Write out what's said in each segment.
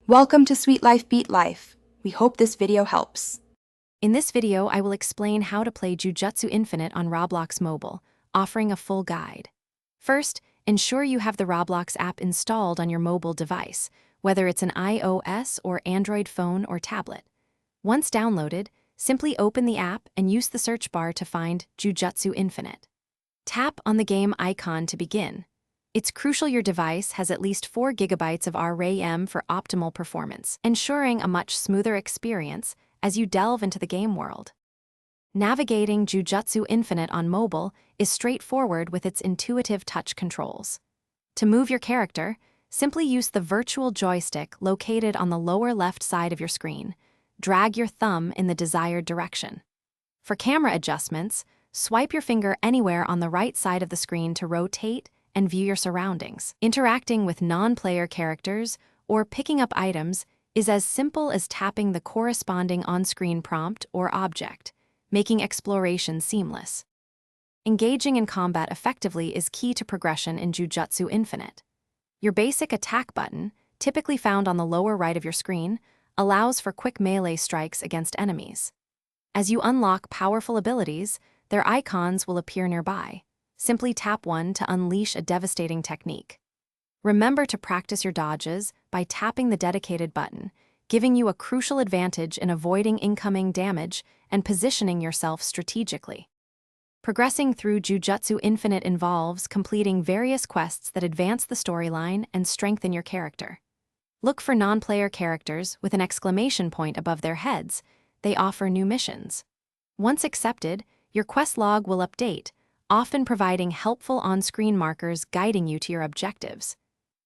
Welcome to Sweet Life Beat Life. We hope this video helps. In this video, I will explain how to play Jujutsu Infinite on Roblox Mobile, offering a full guide. First, ensure you have the Roblox app installed on your mobile device, whether it's an iOS or Android phone or tablet. Once downloaded, simply open the app and use the search bar to find Jujutsu Infinite. Tap on the game icon to begin. It's crucial your device has at least 4 GB of RAM for optimal performance, ensuring a much smoother experience as you delve into the game world. Navigating Jujutsu Infinite on mobile is straightforward with its intuitive touch controls. To move your character, simply use the virtual joystick located on the lower left side of your screen. Drag your thumb in the desired direction. For camera adjustments, swipe your finger anywhere on the right side of the screen to rotate and view your surroundings. Interacting with non-player characters or picking up items is as simple as tapping the corresponding on-screen prompt or object, making exploration seamless. Engaging in combat effectively is key to progression in Jujutsu Infinite. Your basic attack button, typically found on the lower right of your screen, allows for quick melee strikes against enemies. As you unlock powerful abilities, their icons will appear nearby. Simply tap one to unleash a devastating technique. Remember to practice your dodges by tapping the dedicated button, giving you a crucial advantage in avoiding incoming damage and positioning yourself strategically. Progressing through Jujutsu Infinite involves completing various quests that advance the storyline and strengthen your character. Look for non-player characters with an exclamation point above their heads. They offer new missions. Once accepted, your quest log will update, often providing helpful on-screen markers guiding you to your objectives.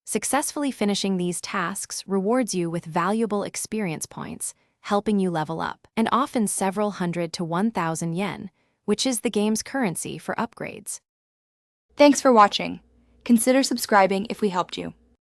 Successfully finishing these tasks rewards you with valuable experience points, helping you level up, and often several hundred to 1,000 yen, which is the game's currency for upgrades. Thanks for watching. Consider subscribing if we helped you.